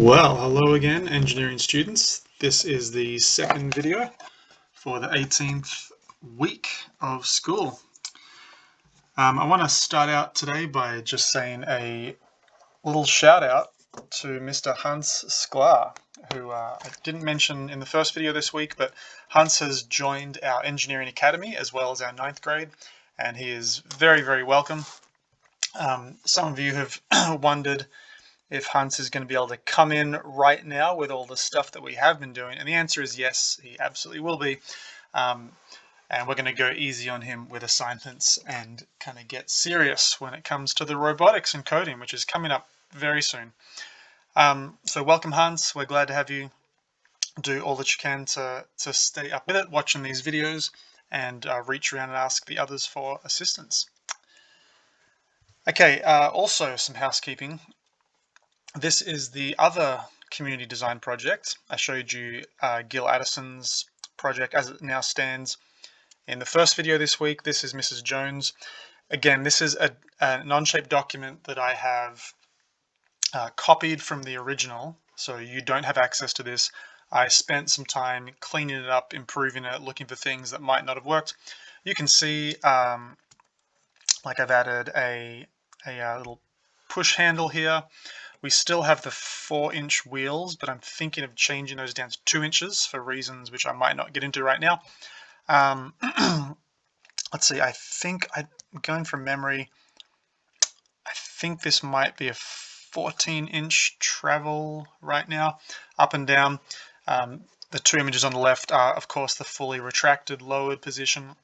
Well, hello again, engineering students. This is the second video for the 18th week of school. I want to start out today by just saying a little shout out to Mr. Hans Sklar, who I didn't mention in the first video this week, but Hans has joined our Engineering Academy as well as our 9th grade, and he is very, very welcome. Some of you have wondered if Hans is going to be able to come in right now with all the stuff that we have been doing, and the answer is yes, he absolutely will be. And we're going to go easy on him with assignments and kind of get serious when it comes to the robotics and coding, which is coming up very soon. So welcome, Hans. We're glad to have you do all that you can to stay up with it, watching these videos, and reach around and ask the others for assistance. Okay, also some housekeeping. This is the other community design project. I showed you Gil Addison's project as it now stands in the first video this week. This is Mrs. Jones. Again, this is a non-shaped document that I have copied from the original, so you don't have access to this. I spent some time cleaning it up, improving it, looking for things that might not have worked. You can see like I've added a little push handle here. We still have the 4-inch wheels, but I'm thinking of changing those down to 2 inches for reasons which I might not get into right now. Let's see, I think I'm going from memory. I think this might be a 14-inch travel right now, up and down. The 2 images on the left are, of course, the fully retracted lowered position,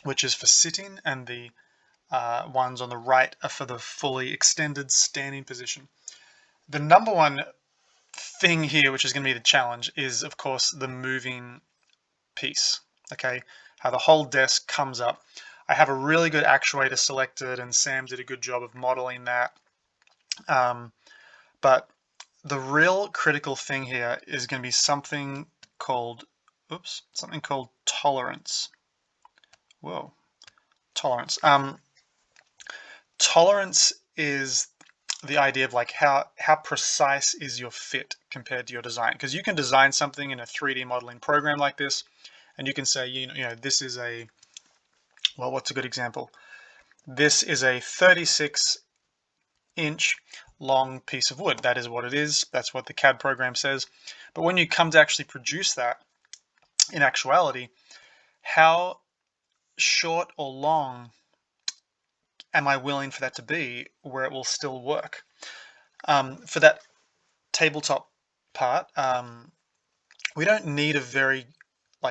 which is for sitting, and the ones on the right are for the fully extended standing position. The number one thing here, which is going to be the challenge, is of course the moving piece. Okay, how the whole desk comes up. I have a really good actuator selected, and Sam did a good job of modeling that. But the real critical thing here is going to be something called, tolerance. Whoa, tolerance. Tolerance is the idea of like how precise is your fit compared to your design, because you can design something in a 3D modeling program like this, and you can say, you know, this is a, well, what's a good example? This is a 36-inch long piece of wood. That is what it is. That's what the CAD program says. But when you come to actually produce that, in actuality, how short or long am I willing for that to be where it will still work? For that tabletop part, we don't need a very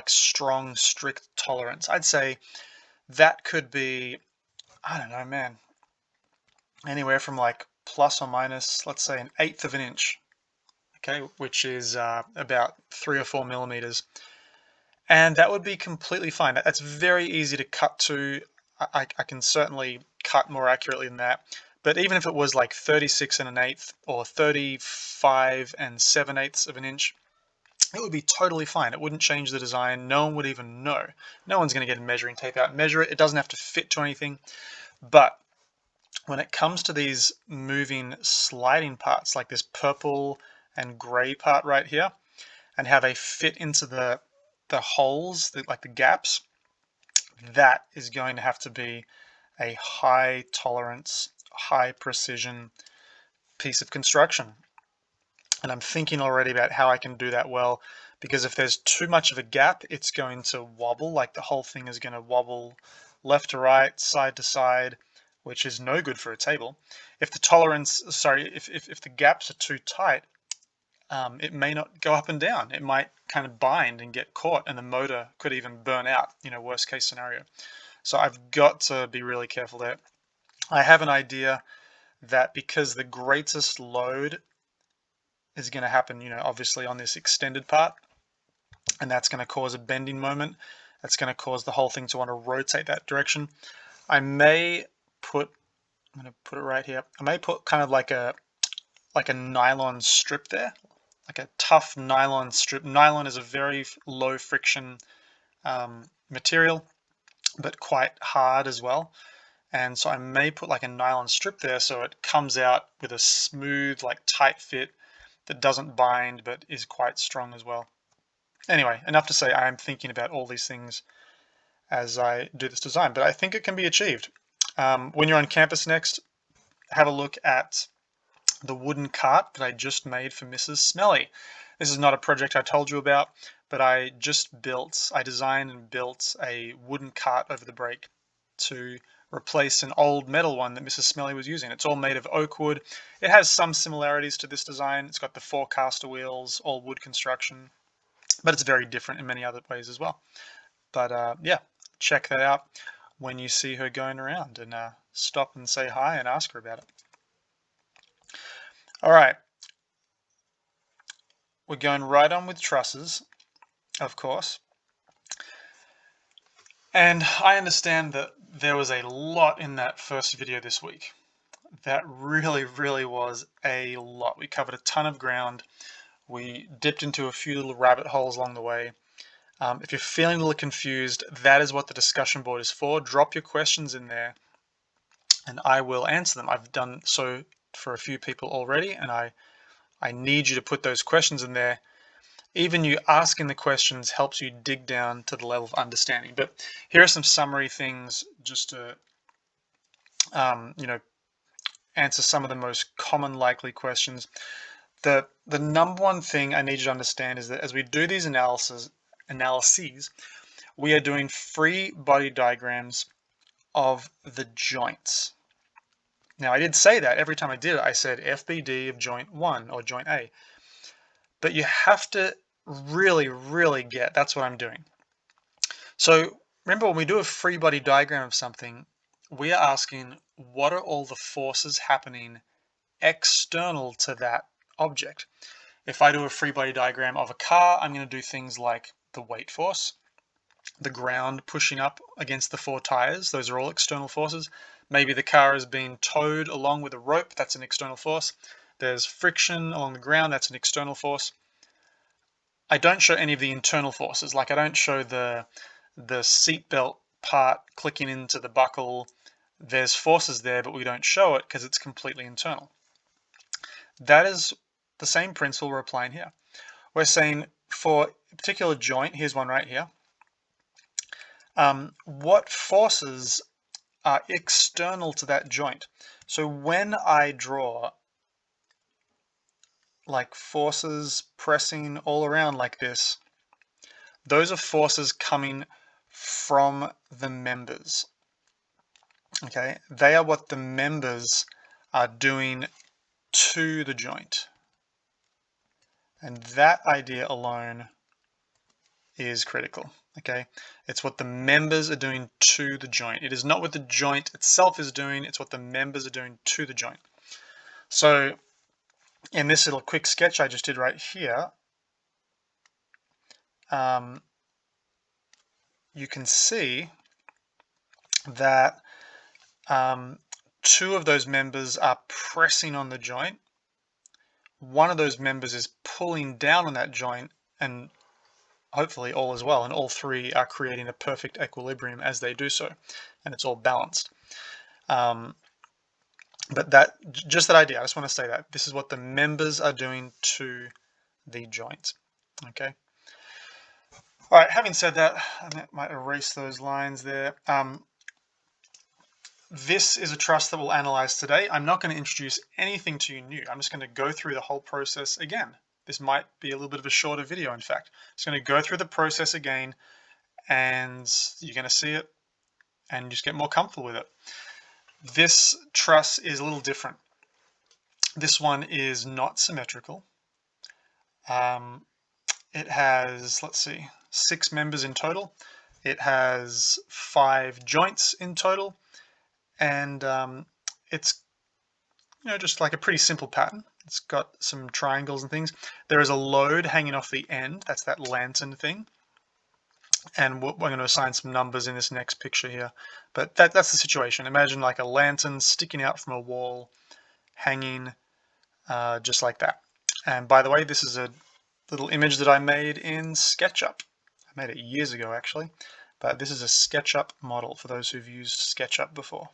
strong, strict tolerance. I'd say that could be, I don't know, man, anywhere from like plus or minus, let's say 1/8 of an inch, okay, which is about 3 or 4 millimeters. And that would be completely fine. That's very easy to cut to. I can certainly cut more accurately than that. But even if it was like 36 1/8 or 35 7/8 of an inch, it would be totally fine. It wouldn't change the design. No one would even know. No one's going to get a measuring tape out and measure it. It doesn't have to fit to anything. But when it comes to these moving sliding parts, like this purple and gray part right here, and how they fit into the holes, like the gaps, that is going to have to be a high tolerance, high precision piece of construction. And I'm thinking already about how I can do that well, because if there's too much of a gap, it's going to wobble, like the whole thing is going to wobble left to right, side to side, which is no good for a table. If the tolerance, sorry, if the gaps are too tight, it may not go up and down. It might kind of bind and get caught, and the motor could even burn out, you know, worst case scenario. So I've got to be really careful there. I have an idea that because the greatest load is going to happen, you know, obviously on this extended part, and that's going to cause a bending moment. That's going to cause the whole thing to want to rotate that direction. I may put, I'm going to put it right here. I may put kind of like a nylon strip there, like a tough nylon strip. Nylon is a very low friction material, but quite hard as well. And so I may put like a nylon strip there so it comes out with a smooth, like tight fit that doesn't bind but is quite strong as well. Anyway, enough to say I am thinking about all these things as I do this design, but I think it can be achieved. When you're on campus next, have a look at the wooden cart that I just made for Mrs. Smelly. This is not a project I told you about, but I designed and built a wooden cart over the break to replace an old metal one that Mrs. Smelly was using. It's all made of oak wood. It has some similarities to this design. It's got the 4 caster wheels, all wood construction, but it's very different in many other ways as well. But yeah, check that out when you see her going around, and stop and say hi and ask her about it. All right, we're going right on with trusses, of course. And I understand that there was a lot in that first video this week. That really was a lot. We covered a ton of ground. We dipped into a few little rabbit holes along the way. If you're feeling a little confused, that is what the discussion board is for. Drop your questions in there and I will answer them. I've done so for a few people already, and I need you to put those questions in there. Even you asking the questions helps you dig down to the level of understanding. But here are some summary things just to answer some of the most common likely questions. The number one thing I need you to understand is that as we do these analyses, we are doing free body diagrams of the joints. Now, I did say that every time I did it, I said FBD of joint 1 or joint A. But you have to really get that's what I'm doing. So remember, when we do a free body diagram of something, we are asking what are all the forces happening external to that object. If I do a free body diagram of a car, I'm going to do things like the weight force, the ground pushing up against the 4 tires. Those are all external forces. Maybe the car is being towed along with a rope. That's an external force. There's friction along the ground. That's an external force. I don't show any of the internal forces. Like I don't show the seatbelt part clicking into the buckle. There's forces there, but we don't show it because it's completely internal. That is the same principle we're applying here. We're saying for a particular joint, here's one right here, what forces are external to that joint. So when I draw like forces pressing all around like this, those are forces coming from the members. Okay, they are what the members are doing to the joint. And that idea alone is critical. Okay, it's what the members are doing to the joint. It is not what the joint itself is doing, it's what the members are doing to the joint. So in this little quick sketch I just did right here, you can see that 2 of those members are pressing on the joint. One of those members is pulling down on that joint, and hopefully all is well, and all 3 are creating a perfect equilibrium as they do so, and it's all balanced. But just that idea, I just want to say that this is what the members are doing to the joint. Okay. All right, having said that, I might erase those lines there. This is a truss that we'll analyze today. I'm not going to introduce anything to you new. I'm just going to go through the whole process again. This might be a little bit of a shorter video, in fact. I'm just going to go through the process again, and you're going to see it and just get more comfortable with it. This truss is a little different. This one is not symmetrical. It has, let's see, 6 members in total. It has 5 joints in total, and it's just like a pretty simple pattern. It's got some triangles and things. There is a load hanging off the end. That's that lantern thing. And we're going to assign some numbers in this next picture here. But that's the situation. Imagine like a lantern sticking out from a wall, hanging just like that. And by the way, this is a little image that I made in SketchUp. I made it years ago, actually. But this is a SketchUp model for those who've used SketchUp before.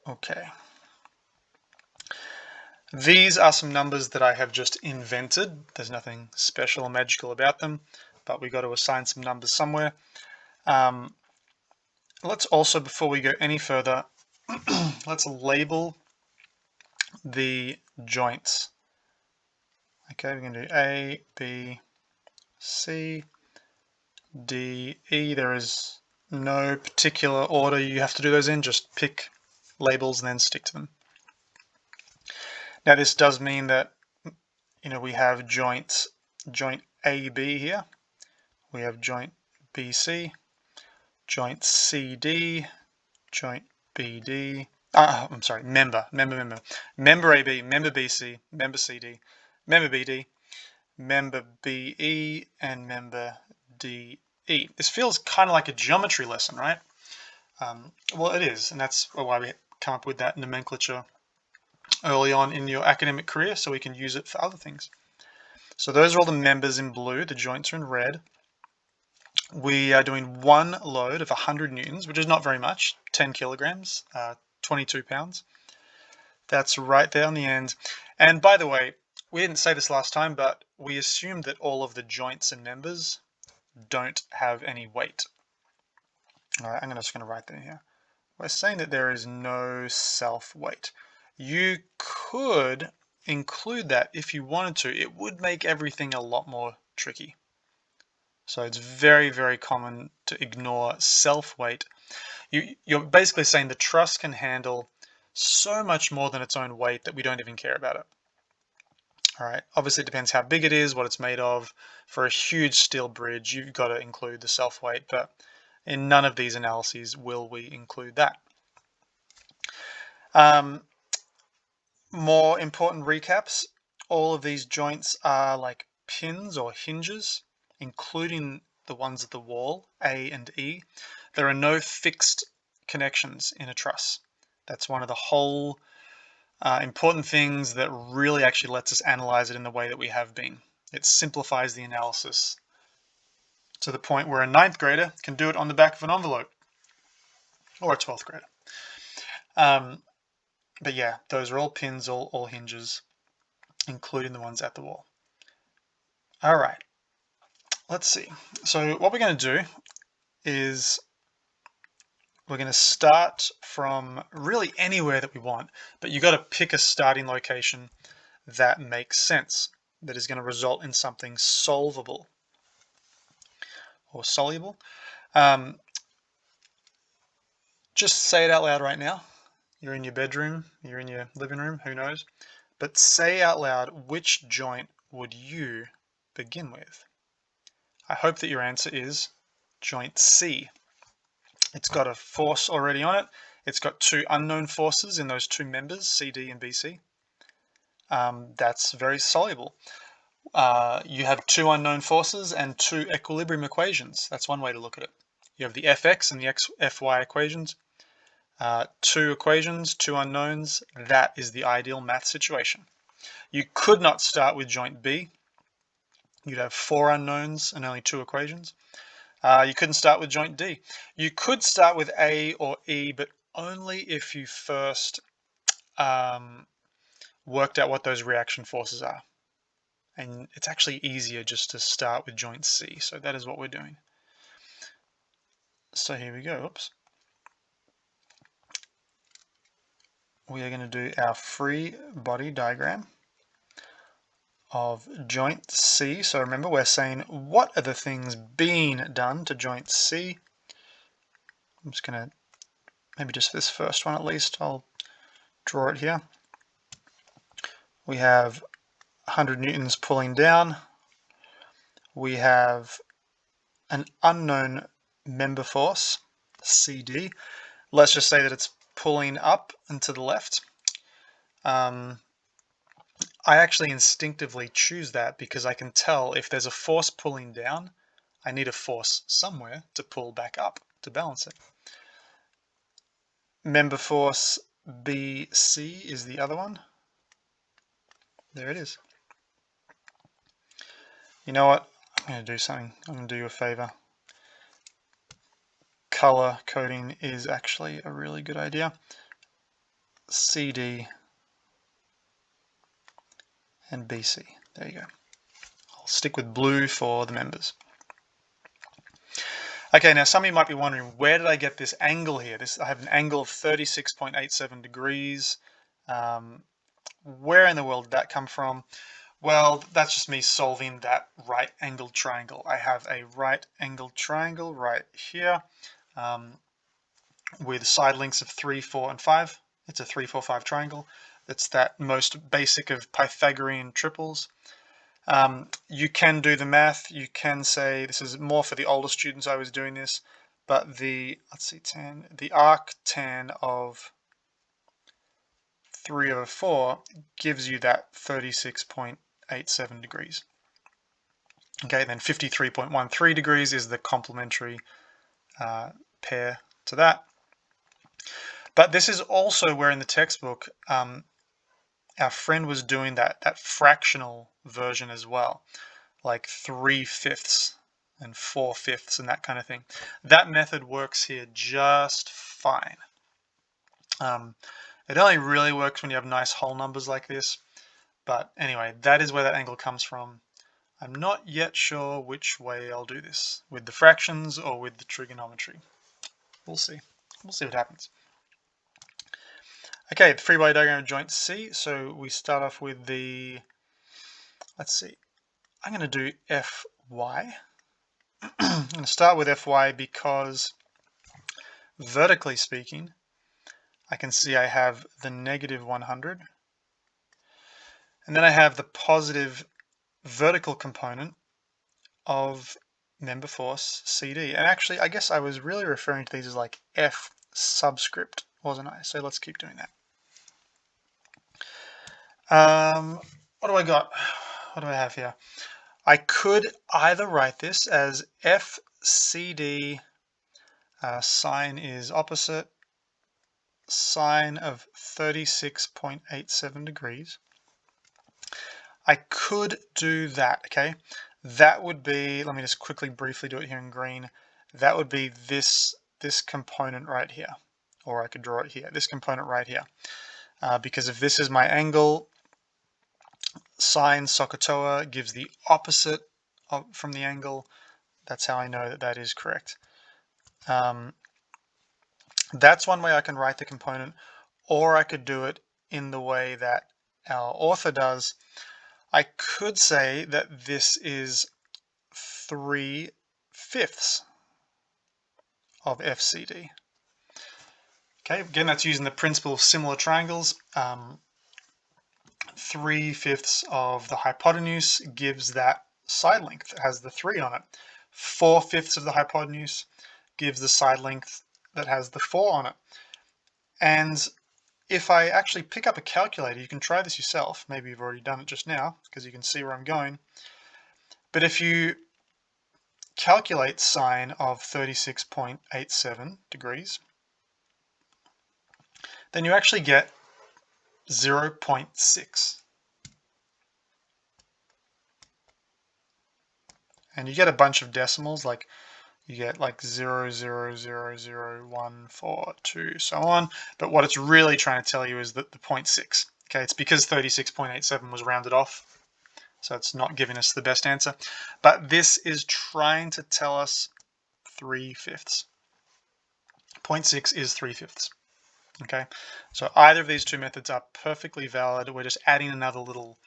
Okay. These are some numbers that I have just invented. There's nothing special or magical about them, but we got to assign some numbers somewhere. Let's also, before we go any further, let's label the joints. Okay, we're going to do A, B, C, D, E. There is no particular order you have to do those in, just pick labels and then stick to them. Now this does mean that, we have joint AB here, we have joint BC, joint CD, joint BD, I'm sorry, member AB, member BC, member CD, member BD, member BE, and member DE. This feels kind of like a geometry lesson, right? Well, it is, and that's why we come up with that nomenclature early on in your academic career, so we can use it for other things. So those are all the members in blue, the joints are in red. We are doing one load of 100 newtons, which is not very much, 10 kilograms, 22 pounds. That's right there on the end. And by the way, we didn't say this last time, but we assumed that all of the joints and members don't have any weight. All right, I'm just going to write that here. We're saying that there is no self-weight. You could include that if you wanted to. It would make everything a lot more tricky. So it's very, very common to ignore self-weight. You're basically saying the truss can handle so much more than its own weight that we don't even care about it. All right, obviously it depends how big it is, what it's made of. For a huge steel bridge, you've got to include the self-weight, but in none of these analyses will we include that. More important recaps, all of these joints are like pins or hinges, including the ones at the wall, A and E. There are no fixed connections in a truss. That's one of the whole important things that really actually lets us analyze it in the way that we have been. It simplifies the analysis to the point where a 9th grader can do it on the back of an envelope, or a 12th grader. But yeah, those are all pins, all hinges, including the ones at the wall. All right, let's see. So what we're going to do is we're going to start from really anywhere that we want, but you got to pick a starting location that makes sense, that is going to result in something solvable or soluble. Just say it out loud right now. You're in your bedroom, you're in your living room, who knows? But say out loud, which joint would you begin with? I hope that your answer is joint C. It's got a force already on it. It's got two unknown forces in those two members, CD and BC. That's very soluble. You have two unknown forces and two equilibrium equations. That's one way to look at it. You have the Fx and the Fy equations. Two equations, two unknowns. That is the ideal math situation. You could not start with joint B. You'd have four unknowns and only two equations. You couldn't start with joint D. You could start with A or E, but only if you first worked out what those reaction forces are. And it's actually easier just to start with joint C. So that is what we're doing. So here we go. Oops. We are going to do our free body diagram of joint C. So remember, we're saying what are the things being done to joint C. I'm just going to, maybe just this first one at least, I'll draw it here. We have 100 newtons pulling down. We have an unknown member force, CD. Let's just say that it's pulling up and to the left. I actually instinctively choose that because I can tell if there's a force pulling down, I need a force somewhere to pull back up to balance it. Member force BC is the other one. There it is. You know what? I'm going to do something. I'm going to do you a favor. Color coding is actually a really good idea. CD and BC. There you go. I'll stick with blue for the members. Okay, now some of you might be wondering, where did I get this angle here? I have an angle of 36.87 degrees. Where in the world did that come from? Well, that's just me solving that right-angled triangle. I have a right-angled triangle right here with side lengths of 3, 4, and 5. It's a 3, 4, 5 triangle. It's that most basic of Pythagorean triples. You can do the math. You can say, this is more for the older students I was doing this, but the arctan of 3 over 4 gives you that 36.87 degrees. Okay, then 53.13 degrees is the complementary pair to that. But this is also where in the textbook our friend was doing that fractional version as well, like 3/5 and 4/5 and that kind of thing. That method works here just fine. It only really works when you have nice whole numbers like this. But anyway, that is where that angle comes from. I'm not yet sure which way I'll do this, with the fractions or with the trigonometry. We'll see. We'll see what happens. Okay, the Freeway Diagram of joint C. So we start off with the, let's see, I'm going to do Fy. I'm going to start with Fy because vertically speaking, I can see I have the negative 100. And then I have the positive vertical component of member force CD. And actually, I guess I was really referring to these as like F subscript, wasn't I? So let's keep doing that. What do I got? What do I have here? I could either write this as FCD, sine is opposite, sine of 36.87 degrees. I could do that, okay? That would be, let me just quickly briefly do it here in green. That would be this component right here, or I could draw it here, this component right here. Because if this is my angle, sine SOHCAHTOA gives the opposite from the angle. That's how I know that that is correct. That's one way I can write the component, or I could do it in the way that our author does. I could say that this is 3/5 of FCD. Okay, again, that's using the principle of similar triangles. 3/5 of the hypotenuse gives that side length. It has the 3 on it. 4/5 of the hypotenuse gives the side length that has the 4 on it. And if I actually pick up a calculator, you can try this yourself. Maybe you've already done it just now because you can see where I'm going. But if you calculate sine of 36.87 degrees, then you actually get 0.6. And you get a bunch of decimals, like you get like 0.0000142, so on. But what it's really trying to tell you is that the 0.6. Okay, it's because 36.87 was rounded off, so it's not giving us the best answer. But this is trying to tell us 3/5. 0.6 is 3/5. Okay, so either of these two methods are perfectly valid. We're just adding another little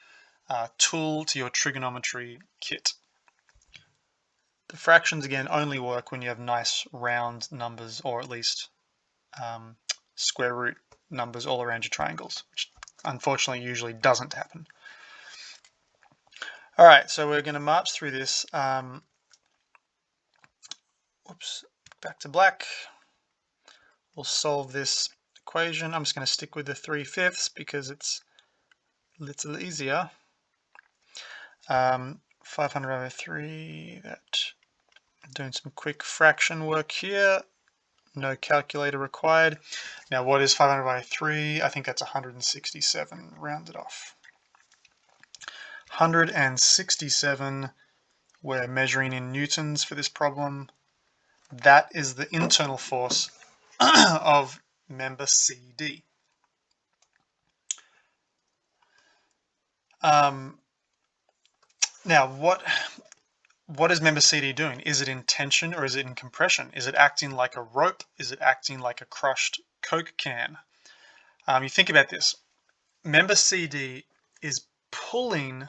tool to your trigonometry kit. The fractions, again, only work when you have nice round numbers, or at least square root numbers all around your triangles, which unfortunately usually doesn't happen. All right, so we're going to march through this. Whoops, back to black. We'll solve this equation. I'm just going to stick with the 3/5 because it's a little easier. 500 over 3, that, doing some quick fraction work here. No calculator required. Now what is 500 by 3? I think that's 167 rounded off. 167, we're measuring in newtons for this problem. That is the internal force of member CD. Now, what is member CD doing? Is it in tension or is it in compression? Is it acting like a rope? Is it acting like a crushed Coke can? You think about this. Member CD is pulling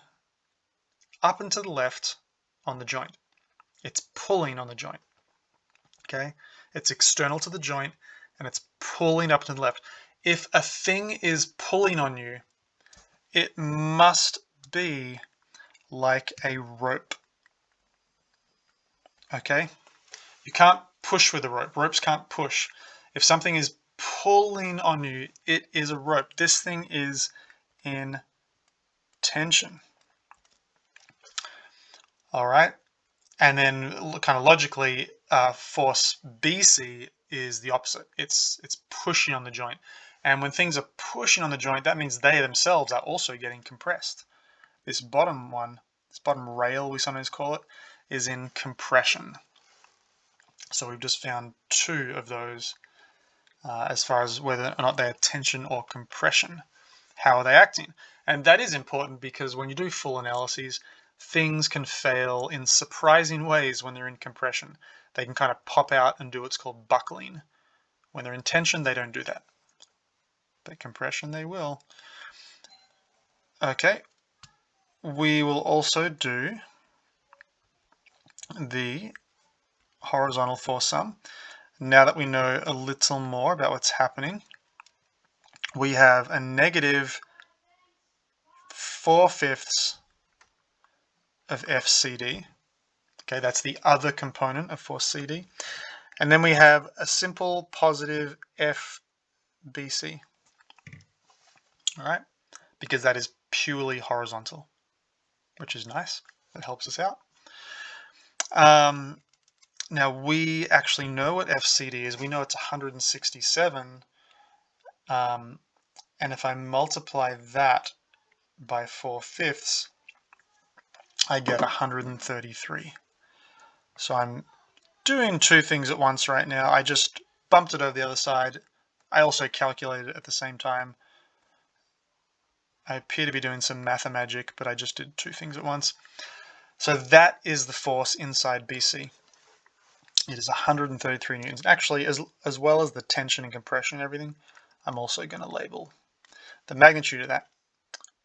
up and to the left on the joint. It's pulling on the joint. Okay? It's external to the joint and it's pulling up to the left. If a thing is pulling on you, it must be like a rope. Okay? You can't push with a rope. Ropes can't push. If something is pulling on you, it is a rope. This thing is in tension. All right? And then kind of logically, force BC is the opposite. It's pushing on the joint. And when things are pushing on the joint, that means they themselves are also getting compressed. This bottom one, this bottom rail we sometimes call it, is in compression. So we've just found two of those as far as whether or not they're tension or compression. How are they acting? And that is important because when you do full analyses, things can fail in surprising ways when they're in compression. They can kind of pop out and do what's called buckling. When they're in tension, they don't do that. But compression, they will. Okay. We will also do the horizontal force sum. Now that we know a little more about what's happening, we have a negative 4/5 of FCD. Okay, that's the other component of force CD. And then we have a simple positive FBC. All right, because that is purely horizontal, which is nice. That helps us out. Now we actually know what FCD is. We know it's 167. And if I multiply that by 4/5, I get 133. So I'm doing two things at once right now. I just bumped it over the other side. I also calculated it at the same time. I appear to be doing some mathemagic, but I just did two things at once. So that is the force inside BC. It is 133 newtons. Actually, as well as the tension and compression and everything, I'm also going to label the magnitude of that.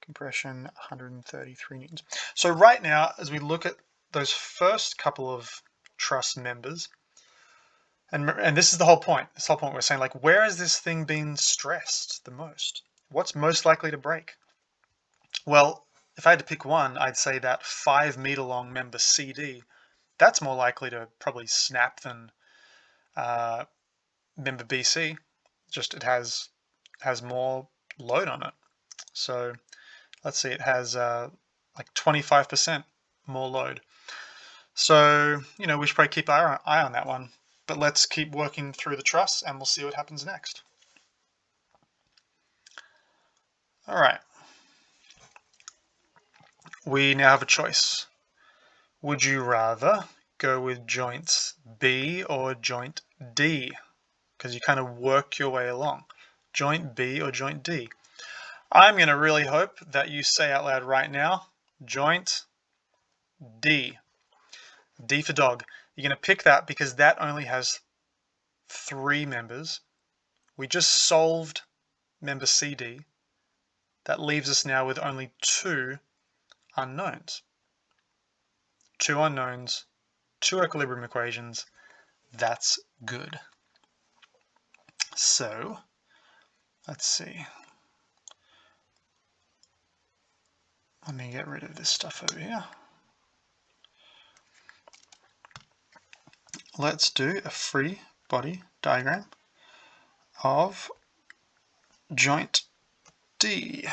Compression, 133 newtons. So right now, as we look at those first couple of truss members, and this is the whole point. This whole point we're saying, like, where is this thing being stressed the most? What's most likely to break? Well, if I had to pick one, I'd say that 5 meter long member CD. That's more likely to probably snap than member BC. Just it has more load on it. So let's see, it has like 25% more load. So, you know, we should probably keep our eye on that one. But let's keep working through the truss and we'll see what happens next. All right. We now have a choice. Would you rather go with joints B or joint D? Because you kind of work your way along. Joint B or joint D? I'm going to really hope that you say out loud right now, joint D. D for dog. You're going to pick that because that only has 3 members. We just solved member CD. That leaves us now with only 2 unknowns. 2 unknowns, 2 equilibrium equations. That's good. So, let's see. Let me get rid of this stuff over here. Let's do a free body diagram of joint D.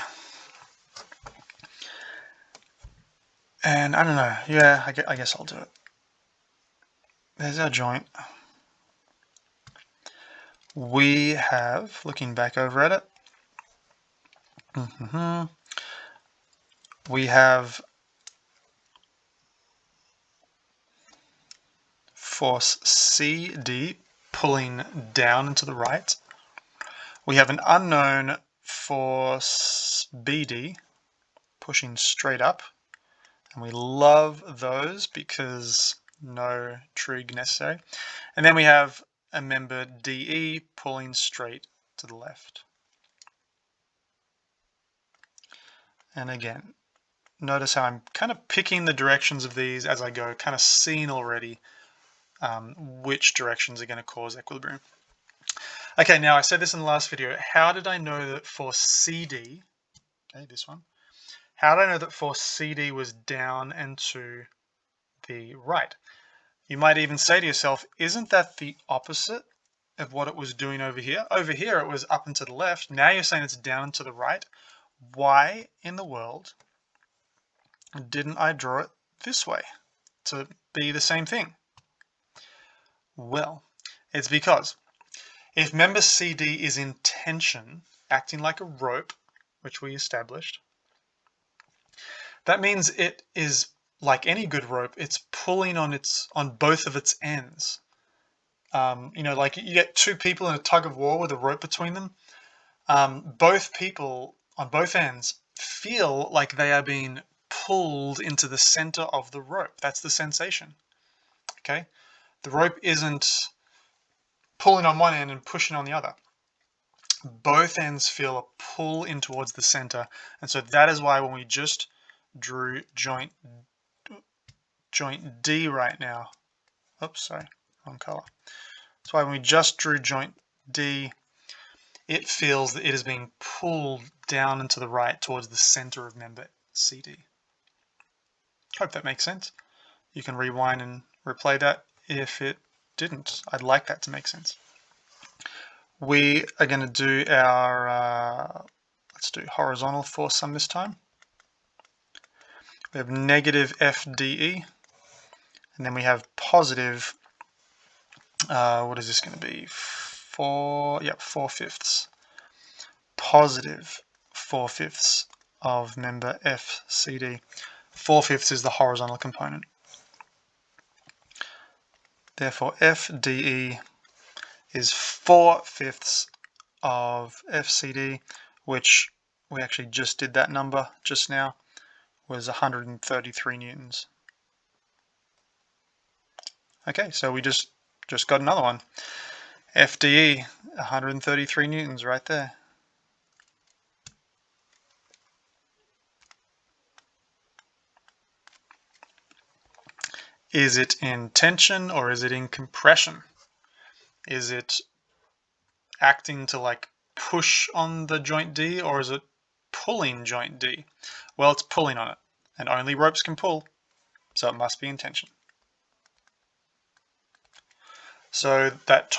And I don't know, yeah, I guess I'll do it. There's our joint. We have, looking back over at it, we have force CD pulling down and to the right. We have an unknown force BD pushing straight up, and we love those because no trig necessary. And then we have a member DE pulling straight to the left. And again, notice how I'm kind of picking the directions of these as I go, kind of seeing already which directions are going to cause equilibrium. Okay, now I said this in the last video. How did I know that for CD, okay, this one, how did I know that for CD was down and to the right? You might even say to yourself, isn't that the opposite of what it was doing over here? Over here, it was up and to the left. Now you're saying it's down and to the right. Why in the world didn't I draw it this way to be the same thing? Well, it's because if member CD is in tension, acting like a rope, which we established, that means it is like any good rope, it's pulling on both of its ends. You know, like you get two people in a tug of war with a rope between them. Both people on both ends feel like they are being pulled into the center of the rope. That's the sensation. Okay, the rope isn't pulling on one end and pushing on the other. Both ends feel a pull in towards the center, and so that is why when we just drew joint D right now, oops, sorry, wrong color. That's why when we just drew joint D, it feels that it is being pulled down and to the right towards the center of member CD. Hope that makes sense. You can rewind and replay that if it didn't. I'd like that to make sense. We are going to do our, let's do horizontal force sum this time. We have negative FDE, and then we have positive, what is this going to be? 4/5. Positive 4/5 of member FCD. 4/5 is the horizontal component. Therefore, FDE is 4/5 of FCD, which we actually just did that number just now, was 133 newtons. Okay, so we just got another one. FDE, 133 newtons right there. Is it in tension or is it in compression? Is it acting to like push on the joint D, or is it pulling joint D? Well, it's pulling on it, and only ropes can pull, so it must be in tension. So that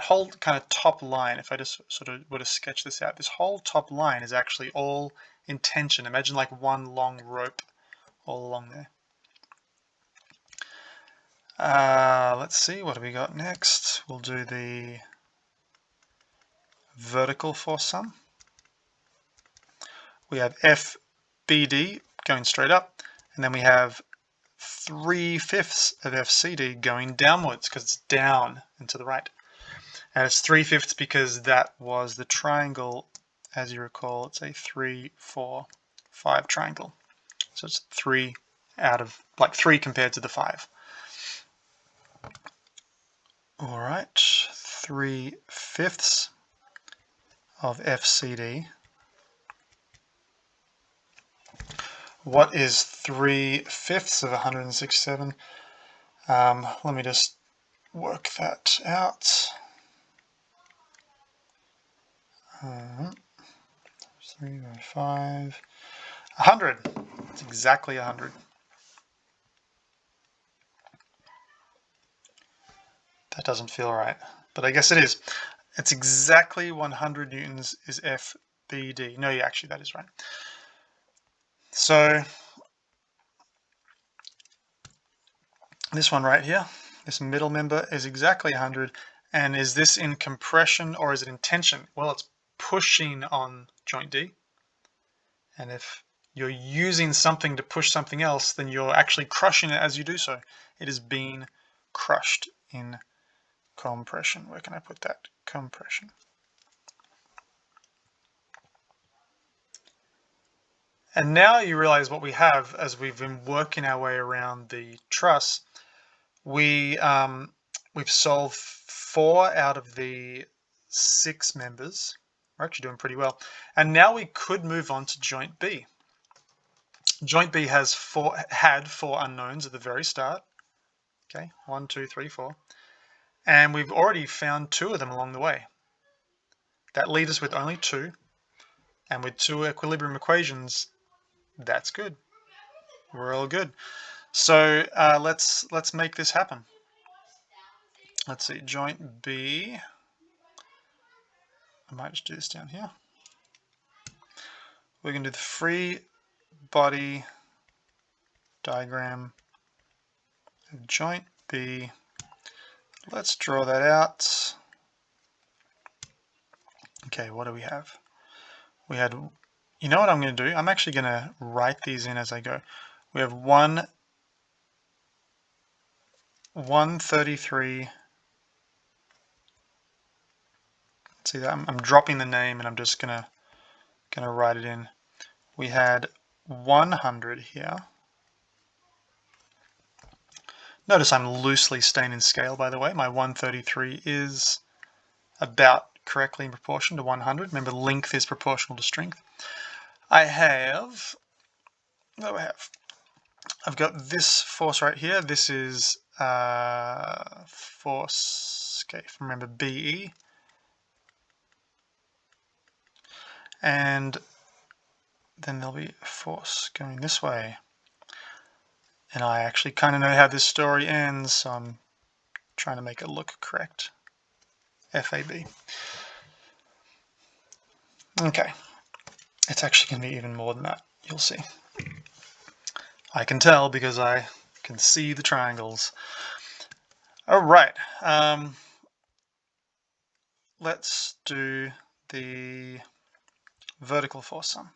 whole kind of top line, if I just sort of were to sketch this out, this whole top line is actually all in tension. Imagine like one long rope all along there. Let's see, what have we got next? We'll do the vertical force sum. We have FBD going straight up, and then we have 3/5 of FCD going downwards because it's down and to the right. And it's 3/5 because that was the triangle. As you recall, it's a 3, 4, 5 triangle. So it's 3 out of, like 3 compared to the 5. All right, 3/5 of FCD. What is 3/5 of 167? Let me just work that out. 3 by 5, 100. It's exactly 100. That doesn't feel right, but I guess it is. It's exactly 100 newtons is FBD. No, yeah, actually that is right. So this one right here, this middle member is exactly 100. And is this in compression or is it in tension? Well, it's pushing on joint D. And if you're using something to push something else, then you're actually crushing it as you do so. It is being crushed in compression. Where can I put that? Compression. And now you realize what we have as we've been working our way around the truss. We've solved 4 out of the 6 members. We're actually doing pretty well. And now we could move on to joint B. Joint B had 4 unknowns at the very start. Okay, 1, 2, 3, 4. And we've already found 2 of them along the way. That leaves us with only 2. And with 2 equilibrium equations, that's good. We're all good. So let's make this happen. Let's see, joint B. I might just do this down here. We're going to do the free body diagram of joint B. Let's draw that out. Okay, what do we have? We had, you know what I'm going to do? I'm actually going to write these in as I go. We have 133. See that I'm dropping the name and I'm just gonna write it in. We had 100 here. Notice I'm loosely staying in scale, by the way. My 133 is about correctly in proportion to 100. Remember, length is proportional to strength. I have, what do I have? I've got this force right here. This is force, okay, remember BE. And then there'll be a force going this way. And I actually kind of know how this story ends, so I'm trying to make it look correct. FAB. Okay. It's actually going to be even more than that. You'll see. I can tell because I can see the triangles. All right. Let's do the vertical force sum.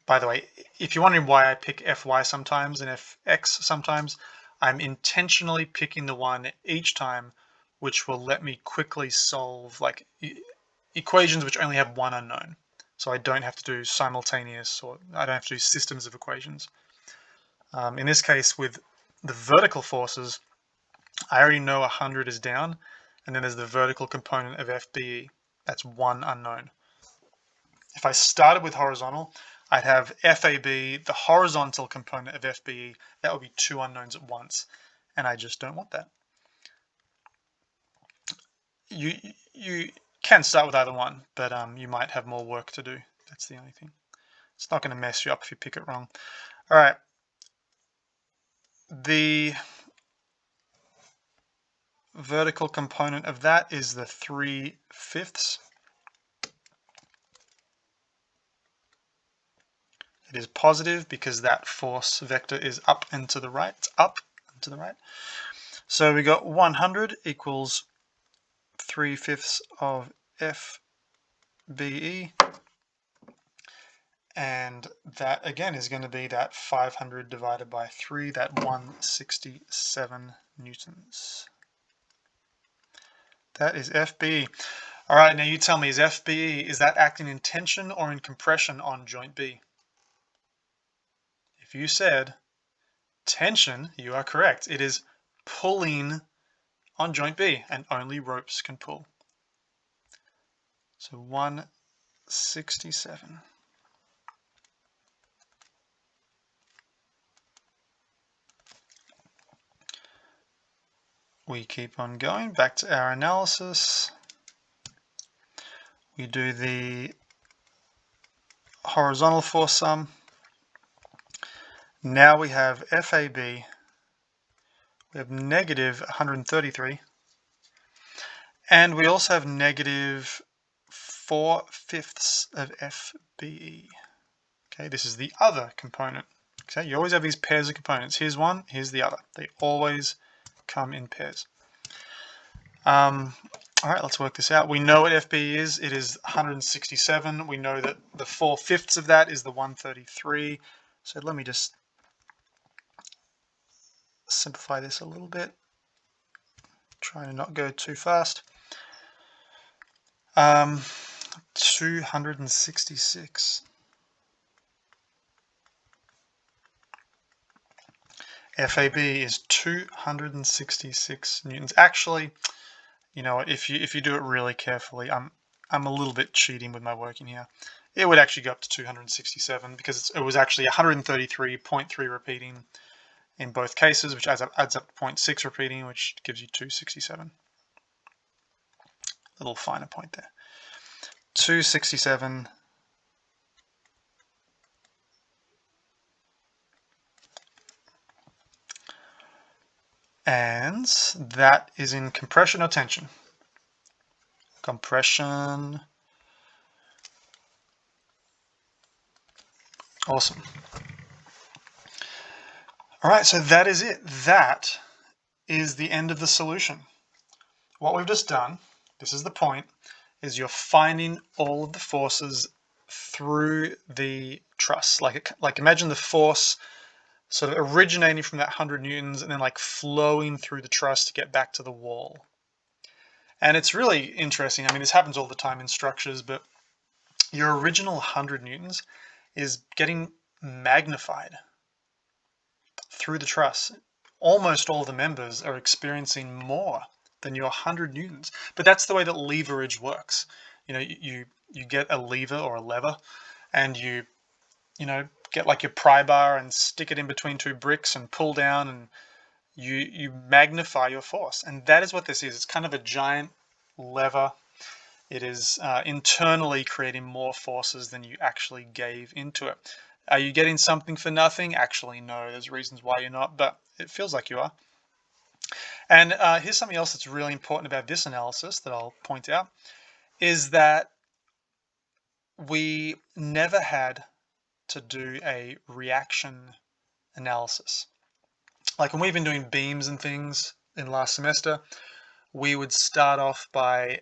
By the way, if you're wondering why I pick Fy sometimes and Fx sometimes, I'm intentionally picking the one each time which will let me quickly solve like equations which only have one unknown. So I don't have to do simultaneous, or I don't have to do systems of equations. In this case, with the vertical forces, I already know 100 is down, and then there's the vertical component of FBE. That's one unknown. If I started with horizontal, I'd have FAB, the horizontal component of FBE. That would be 2 unknowns at once, and I just don't want that. You can start with either one, but you might have more work to do. That's the only thing. It's not going to mess you up if you pick it wrong. All right. The vertical component of that is the 3/5. It is positive because that force vector is up and to the right. It's up and to the right. So we got 100 equals 3/5 of FBE. And that again is going to be that 500 divided by 3, that 167 newtons. That is FBE. All right, now you tell me, is FBE, is that acting in tension or in compression on joint B? If you said tension, you are correct. It is pulling on joint B, and only ropes can pull. So 167. We keep on going back to our analysis. We do the horizontal force sum. Now we have FAB. We have negative 133. And we also have negative 4/5 of FBE. Okay, this is the other component. Okay, you always have these pairs of components. Here's one, here's the other. They always come in pairs. All right, let's work this out. We know what FBE is. It is 167. We know that the 4/5 of that is the 133. So let me just simplify this a little bit. Trying to not go too fast. 266. FAB is 266 newtons. Actually, you know what, if you do it really carefully, I'm a little bit cheating with my working here. It would actually go up to 267 because it was actually 133.3 repeating in both cases, which adds up to 0.6 repeating, which gives you 267. Little finer point there. 267. And that is in compression or tension? Compression. Awesome. All right, so that is it. That is the end of the solution. What we've just done, this is the point, is you're finding all of the forces through the truss. Like imagine the force sort of originating from that 100 newtons and then like flowing through the truss to get back to the wall. And it's really interesting. I mean, this happens all the time in structures, but your original 100 newtons is getting magnified through the truss. Almost all the members are experiencing more than your 100 newtons. But that's the way that leverage works. You know, you get a lever or a lever, and you get like your pry bar and stick it in between two bricks and pull down, and you magnify your force. And that is what this is. It's kind of a giant lever. It is internally creating more forces than you actually gave into it. Are you getting something for nothing? Actually, no. There's reasons why you're not, but it feels like you are. And here's something else that's really important about this analysis that I'll point out, is that we never had to do a reaction analysis. Like when we've been doing beams and things in last semester, we would start off by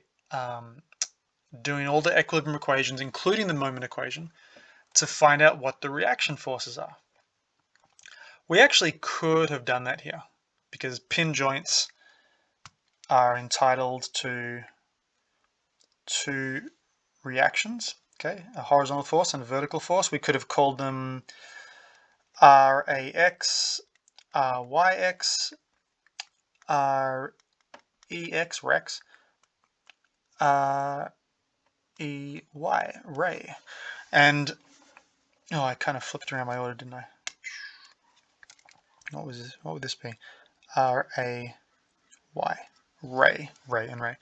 doing all the equilibrium equations, including the moment equation, to find out what the reaction forces are. We actually could have done that here because pin joints are entitled to two reactions, okay, a horizontal force and a vertical force. We could have called them RAX, RYX, REX, Rex, REY, Ray. And oh, I kind of flipped around my order, didn't I? What would this be? RAY, Ray, and Ray.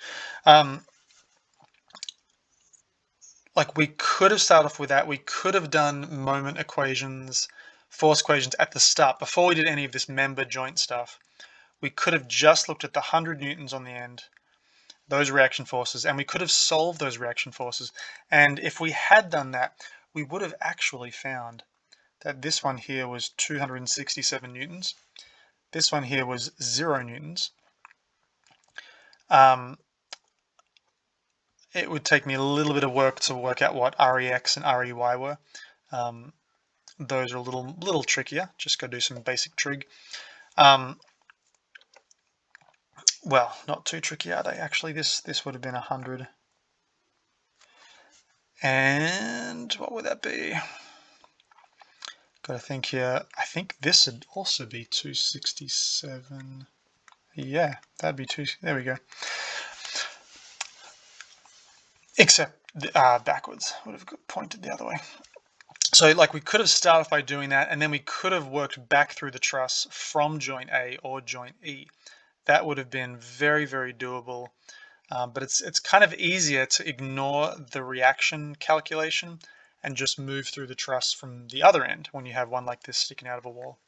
Like we could have started off with that. We could have done moment equations, force equations at the start before we did any of this member joint stuff. We could have just looked at the 100 newtons on the end, those reaction forces, and we could have solved those reaction forces. And if we had done that, we would have actually found that this one here was 267 newtons. This one here was 0 newtons. It would take me a little bit of work to work out what REX and REY were. Those are a little trickier. Just go do some basic trig. Well, not too tricky, are they? Actually, this would have been 100. And what would that be? Got to think here. I think this would also be 267. Yeah, that'd be 2. There we go. Except backwards. Would have pointed the other way. So like we could have started off by doing that, and then we could have worked back through the truss from joint A or joint E. That would have been very, very doable. But it's kind of easier to ignore the reaction calculation and just move through the truss from the other end when you have one like this sticking out of a wall.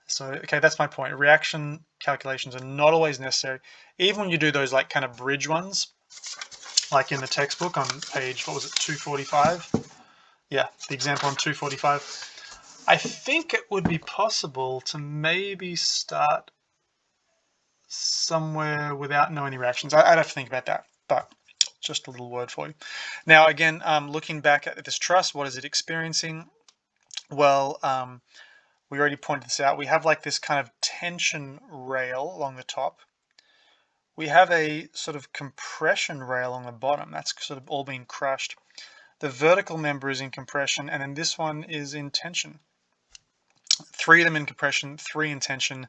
So, okay, that's my point. Reaction calculations are not always necessary. Even when you do those like kind of bridge ones, like in the textbook on page, what was it, 245? Yeah, the example on 245. I think it would be possible to maybe start somewhere without knowing any reactions. I'd have to think about that, but just a little word for you. Now, again, looking back at this truss, what is it experiencing? Well, we already pointed this out. We have like this kind of tension rail along the top, we have a sort of compression rail on the bottom. That's sort of all been crushed. The vertical member is in compression, and then this one is in tension. 3 of them in compression, 3 in tension.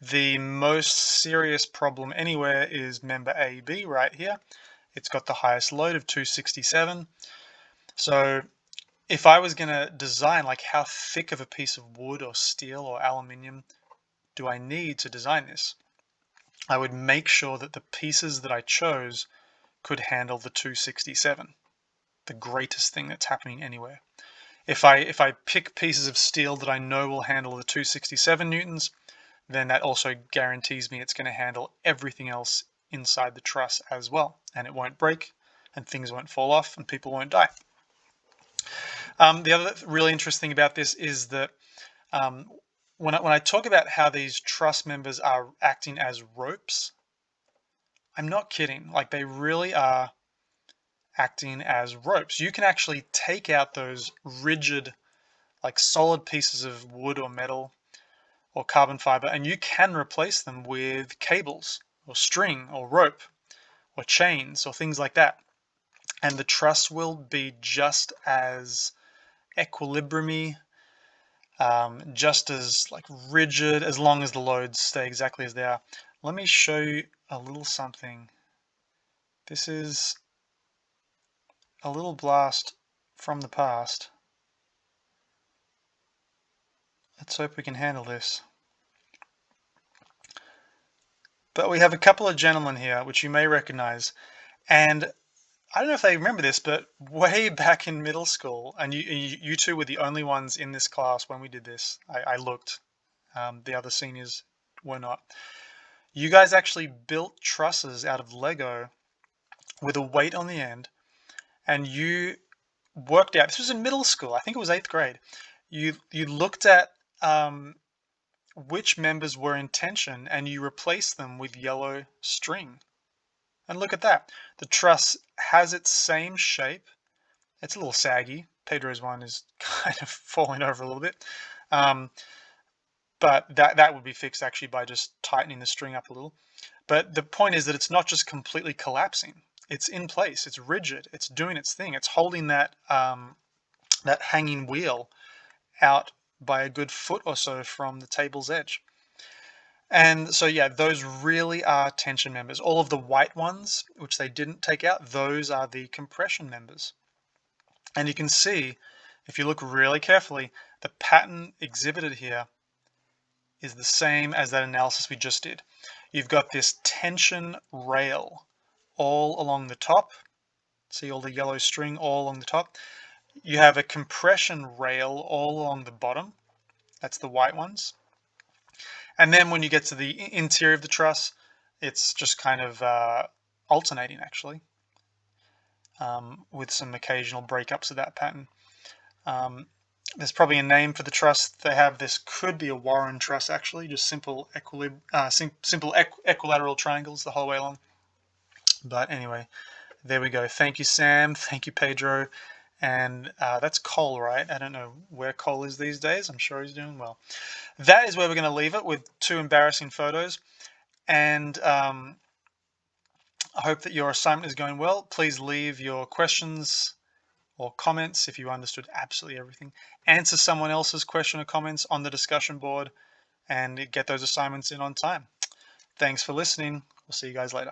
The most serious problem anywhere is member AB right here. It's got the highest load of 267. So if I was going to design, like, how thick of a piece of wood or steel or aluminium do I need to design this, I would make sure that the pieces that I chose could handle the 267, the greatest thing that's happening anywhere. If I pick pieces of steel that I know will handle the 267 newtons, then that also guarantees me it's going to handle everything else inside the truss as well, and it won't break, and things won't fall off, and people won't die. The other really interesting about this is that when I talk about how these truss members are acting as ropes, I'm not kidding. Like, they really are acting as ropes. You can actually take out those rigid, like, solid pieces of wood or metal or carbon fiber, and you can replace them with cables or string or rope or chains or things like that. And the truss will be just as equilibrium-y, just as, like, rigid, as long as the loads stay exactly as they are. Let me show you a little something. This is a little blast from the past. Let's hope we can handle this. But we have a couple of gentlemen here, which you may recognize. And I don't know if they remember this, but way back in middle school, and you two were the only ones in this class when we did this. I looked. The other seniors were not. You guys actually built trusses out of Lego with a weight on the end, and you worked out, this was in middle school, I think it was 8th grade, you looked at which members were in tension, and you replaced them with yellow string. And look at that. The truss has its same shape. It's a little saggy. Pedro's one is kind of falling over a little bit. But that would be fixed actually by just tightening the string up a little. But the point is that it's not just completely collapsing. It's in place. It's rigid. It's doing its thing. It's holding that that hanging wheel out by a good foot or so from the table's edge. And so, yeah, those really are tension members. All of the white ones, which they didn't take out, those are the compression members. And you can see, if you look really carefully, the pattern exhibited here is the same as that analysis we just did. You've got this tension rail all along the top. See all the yellow string all along the top. You have a compression rail all along the bottom. That's the white ones. And then when you get to the interior of the truss, it's just kind of alternating, actually, with some occasional breakups of that pattern. There's probably a name for the truss they have. This could be a Warren truss, actually, just simple equilateral triangles the whole way along. But anyway, there we go. Thank you, Sam. Thank you, Pedro. And that's Cole, right? I don't know where Cole is these days. I'm sure he's doing well. That is where we're going to leave it, with 2 embarrassing photos. And I hope that your assignment is going well. Please leave your questions or comments if you understood absolutely everything. Answer someone else's question or comments on the discussion board and get those assignments in on time. Thanks for listening. We'll see you guys later.